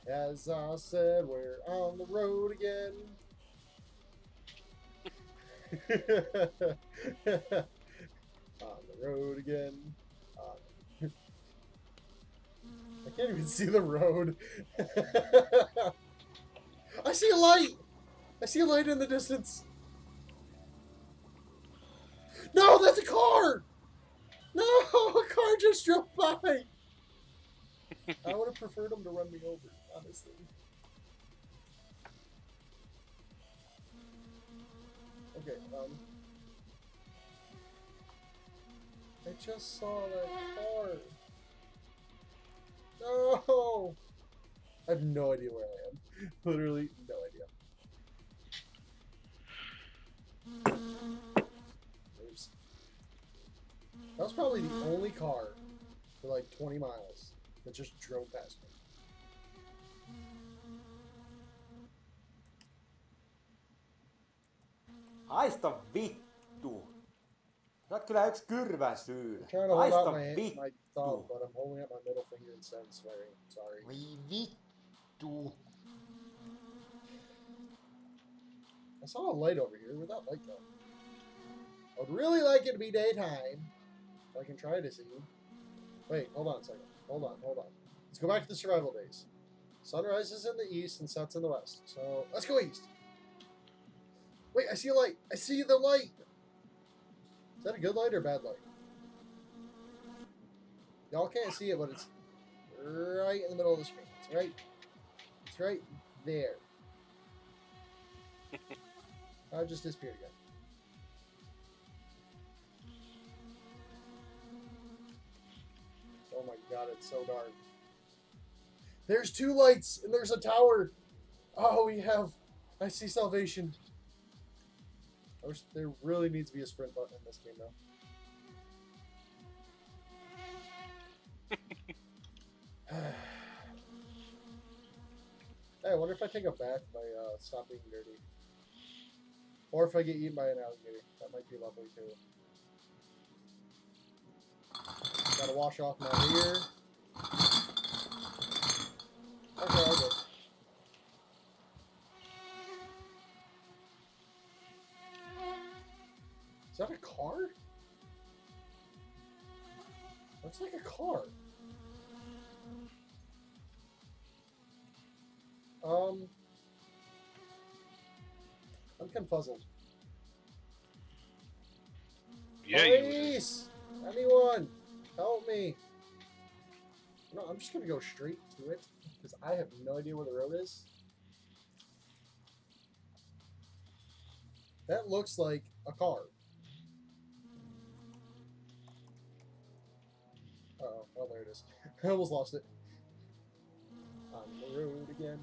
As I said, we're on the road again. On the road again. I can't even see the road. I see a light! I see a light in the distance. No, that's a car! No, a car just drove by. I would have preferred him to run me over, honestly. Okay, I just saw that car. No! I have no idea where I am. Literally, no idea. Oops. That was probably the only car for like 20 miles that just drove past me. Haista vittu! Sä oot kyllä yks I'm kyrväsyy. trying to hold out Haista my thumb, vittu! but I'm holding up my middle finger instead of swearing. Sorry. Voi vittu! I saw a light over here. Where'd that light go? I would really like it to be daytime. If I can try to see. Wait, hold on a second. Hold on. Let's go back to the survival days. Sun rises in the east and sets in the west. So, let's go east. Wait, I see a light. I see the light. Is that a good light or a bad light? Y'all can't see it, but it's right in the middle of the screen. It's right there. I just disappeared again. Oh my god, it's so dark. There's two lights and there's a tower. Oh, I see salvation. I wish there really needs to be a sprint button in this game, though. Hey, I wonder if I take a bath by stop being dirty. Or if I get eaten by an alligator. That might be lovely, too. Gotta wash off my hair. Okay, I'll go. Is that a car? Looks like a car. I'm confuzzled. Yeah, Police! Anyone! Help me! No, I'm just gonna go straight to it, because I have no idea where the road is. That looks like a car. Uh oh, well there it is. I almost lost it. On the road again.